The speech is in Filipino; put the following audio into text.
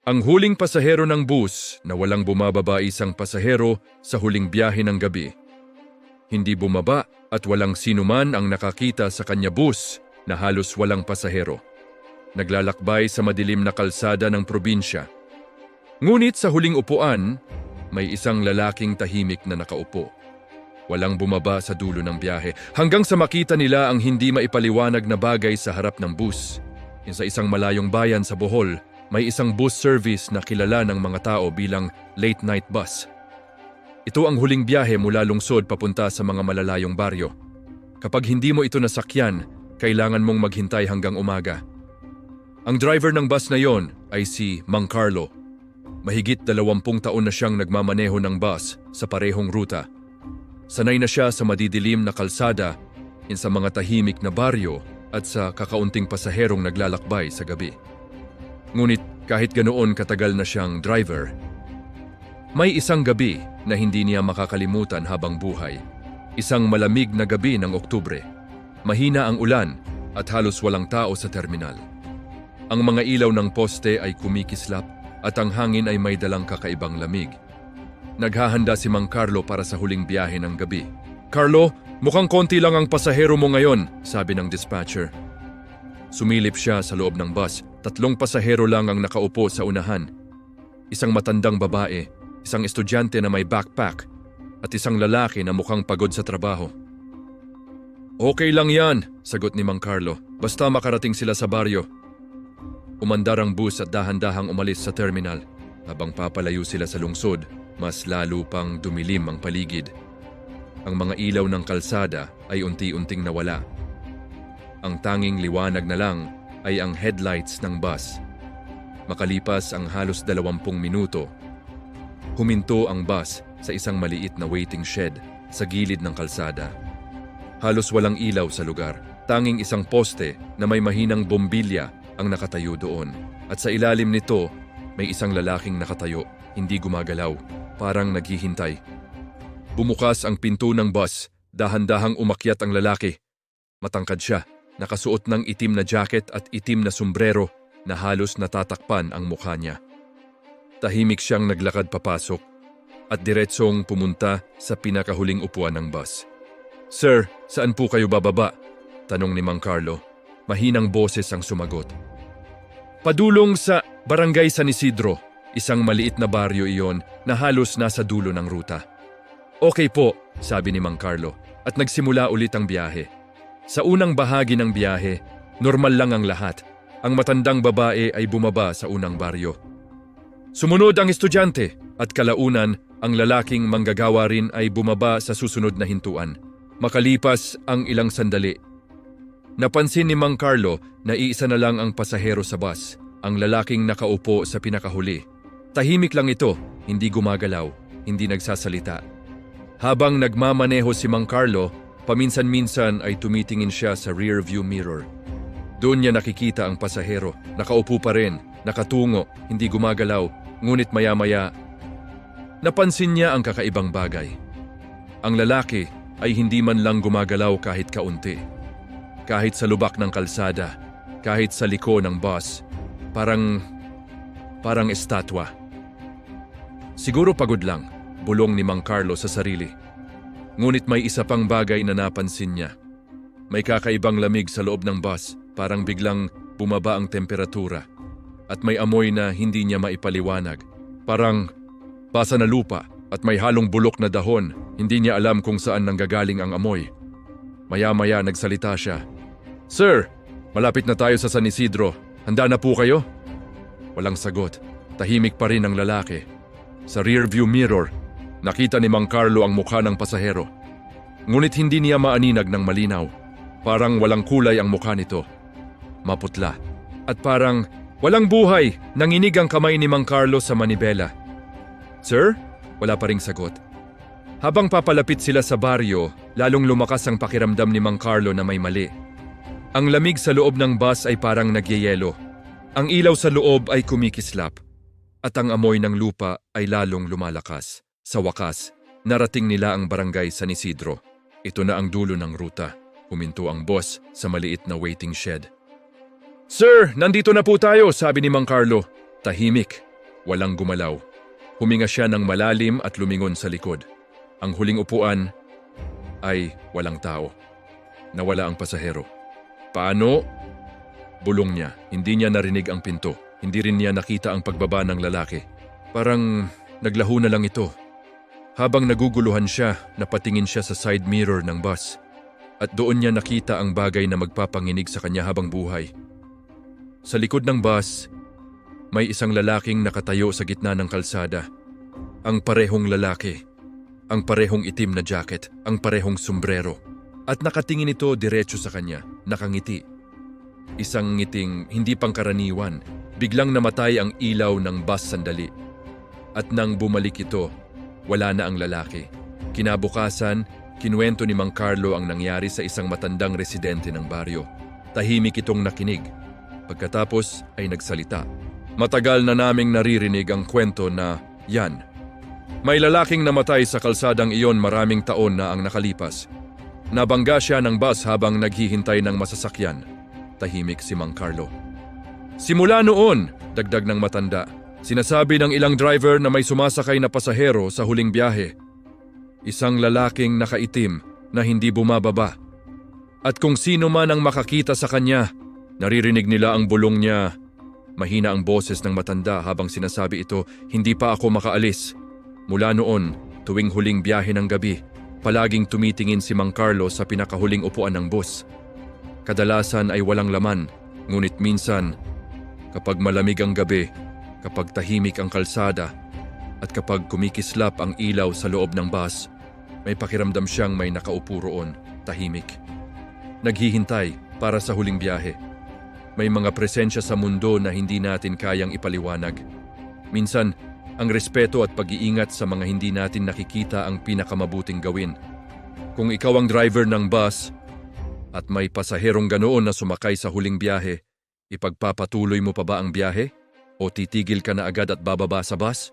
Ang huling pasahero ng bus na walang bumababa isang pasahero sa huling biyahe ng gabi. Hindi bumaba at walang sinuman ang nakakita sa kanya bus na halos walang pasahero. Naglalakbay sa madilim na kalsada ng probinsya. Ngunit sa huling upuan, may isang lalaking tahimik na nakaupo. Walang bumaba sa dulo ng biyahe hanggang sa makita nila ang hindi maipaliwanag na bagay sa harap ng bus. Sa isang malayong bayan sa Bohol, may isang bus service na kilala ng mga tao bilang late night bus. Ito ang huling biyahe mula lungsod papunta sa mga malalayong baryo. Kapag hindi mo ito nasakyan, kailangan mong maghintay hanggang umaga. Ang driver ng bus na yon ay si Mang Carlo. Mahigit 20 taon na siyang nagmamaneho ng bus sa parehong ruta. Sanay na siya sa madidilim na kalsada, sa mga tahimik na baryo at sa kakaunting pasaherong naglalakbay sa gabi. Ngunit kahit ganoon katagal na siyang driver, may isang gabi na hindi niya makakalimutan habang buhay. Isang malamig na gabi ng Oktubre. Mahina ang ulan at halos walang tao sa terminal. Ang mga ilaw ng poste ay kumikislap at ang hangin ay may dalang kakaibang lamig. Naghahanda si Mang Carlo para sa huling biyahe ng gabi. "Carlo, mukhang konti lang ang pasahero mo ngayon," sabi ng dispatcher. Sumilip siya sa loob ng bus. 3 pasahero lang ang nakaupo sa unahan. Isang matandang babae, isang estudyante na may backpack, at isang lalaki na mukhang pagod sa trabaho. "Okay lang yan," sagot ni Mang Carlo. "Basta makarating sila sa baryo." Umandar ang bus at dahan-dahang umalis sa terminal. Habang papalayo sila sa lungsod, mas lalo pang dumilim ang paligid. Ang mga ilaw ng kalsada ay unti-unting nawala. Ang tanging liwanag na lang ay ang headlights ng bus. Makalipas ang halos 20 minuto, huminto ang bus sa isang maliit na waiting shed sa gilid ng kalsada. Halos walang ilaw sa lugar. Tanging isang poste na may mahinang bombilya ang nakatayo doon. At sa ilalim nito, may isang lalaking nakatayo, hindi gumagalaw, parang naghihintay. Bumukas ang pinto ng bus, dahan-dahang umakyat ang lalaki. Matangkad siya, nakasuot ng itim na jacket at itim na sombrero na halos natatakpan ang mukha niya. Tahimik siyang naglakad papasok at diretsong pumunta sa pinakahuling upuan ng bus. "Sir, saan po kayo bababa?" tanong ni Mang Carlo. Mahinang boses ang sumagot. "Padulong sa Barangay San Isidro, isang maliit na baryo iyon na halos nasa dulo ng ruta." "Okay po," sabi ni Mang Carlo at nagsimula ulit ang biyahe. Sa unang bahagi ng biyahe, normal lang ang lahat. Ang matandang babae ay bumaba sa unang baryo. Sumunod ang estudyante at kalaunan ang lalaking manggagawa rin ay bumaba sa susunod na hintuan. Makalipas ang ilang sandali, napansin ni Mang Carlo na iisa na lang ang pasahero sa bus, ang lalaking nakaupo sa pinakahuli. Tahimik lang ito, hindi gumagalaw, hindi nagsasalita. Habang nagmamaneho si Mang Carlo, paminsan-minsan ay tumitingin siya sa rear view mirror. Doon niya nakikita ang pasahero, nakaupo pa rin, nakatungo, hindi gumagalaw, ngunit maya-maya, napansin niya ang kakaibang bagay. Ang lalaki ay hindi man lang gumagalaw kahit kaunti. Kahit sa lubak ng kalsada, kahit sa liko ng bus, parang estatwa. Siguro pagod lang, bulong ni Mang Carlo sa sarili. Ngunit may isa pang bagay na napansin niya. May kakaibang lamig sa loob ng bus, parang biglang bumaba ang temperatura. At may amoy na hindi niya maipaliwanag. Parang basa na lupa at may halong bulok na dahon. Hindi niya alam kung saan nanggagaling ang amoy. Maya-maya nagsalita siya. "Sir, malapit na tayo sa San Isidro. Handa na po kayo?" Walang sagot. Tahimik pa rin ang lalaki. Sa rearview mirror, nakita ni Mang Carlo ang mukha ng pasahero. Ngunit hindi niya maaninag ng malinaw. Parang walang kulay ang mukha nito. Maputla. At parang walang buhay. Nanginig ang kamay ni Mang Carlo sa manibela. "Sir?" Wala pa ring sagot. Habang papalapit sila sa baryo, lalong lumakas ang pakiramdam ni Mang Carlo na may mali. Ang lamig sa loob ng bus ay parang nagyeyelo. Ang ilaw sa loob ay kumikislap. At ang amoy ng lupa ay lalong lumalakas. Sa wakas, narating nila ang Barangay San Isidro. Ito na ang dulo ng ruta. Huminto ang bus sa maliit na waiting shed. "Sir, nandito na po tayo," sabi ni Mang Carlo. Tahimik. walang gumalaw. Huminga siya ng malalim at lumingon sa likod. Ang huling upuan ay walang tao. Nawala ang pasahero. Paano? Bulong niya. Hindi niya narinig ang pinto. Hindi rin niya nakita ang pagbaba ng lalaki. Parang naglaho na lang ito. Habang naguguluhan siya, napatingin siya sa side mirror ng bus. At doon niya nakita ang bagay na magpapanginig sa kanya habang buhay. Sa likod ng bus, may isang lalaking nakatayo sa gitna ng kalsada. Ang parehong lalaki. Ang parehong itim na jacket. Ang parehong sombrero. At nakatingin ito diretso sa kanya, nakangiti. Isang ngiting hindi pangkaraniwan. Biglang namatay ang ilaw ng bus sandali. At nang bumalik ito, wala na ang lalaki. Kinabukasan, kinuwento ni Mang Carlo ang nangyari sa isang matandang residente ng baryo. Tahimik itong nakinig. Pagkatapos ay nagsalita. Matagal na naming naririnig ang kwento na yan. May lalaking namatay sa kalsadang iyon maraming taon na ang nakalipas. Nabangga siya ng bus habang naghihintay ng masasakyan. Tahimik si Mang Carlo. Simula noon, dagdag ng matanda, sinasabi ng ilang driver na may sumasakay na pasahero sa huling biyahe. Isang lalaking nakaitim na hindi bumababa. At kung sino man ang makakita sa kanya, naririnig nila ang bulong niya. Mahina ang boses ng matanda habang sinasabi ito, hindi pa ako makaalis. Mula noon, tuwing huling biyahe ng gabi, palaging tumitingin si Mang Carlo sa pinakahuling upuan ng bus. Kadalasan ay walang laman, ngunit minsan, kapag malamig ang gabi, kapag tahimik ang kalsada, at kapag kumikislap ang ilaw sa loob ng bus, may pakiramdam siyang may nakaupo roon, tahimik. Naghihintay para sa huling biyahe. May mga presensya sa mundo na hindi natin kayang ipaliwanag. Minsan, ang respeto at pag-iingat sa mga hindi natin nakikita ang pinakamabuting gawin. Kung ikaw ang driver ng bus at may pasaherong ganoon na sumakay sa huling biyahe, ipagpapatuloy mo pa ba ang biyahe? O titigil ka na agad at bababa sa bus?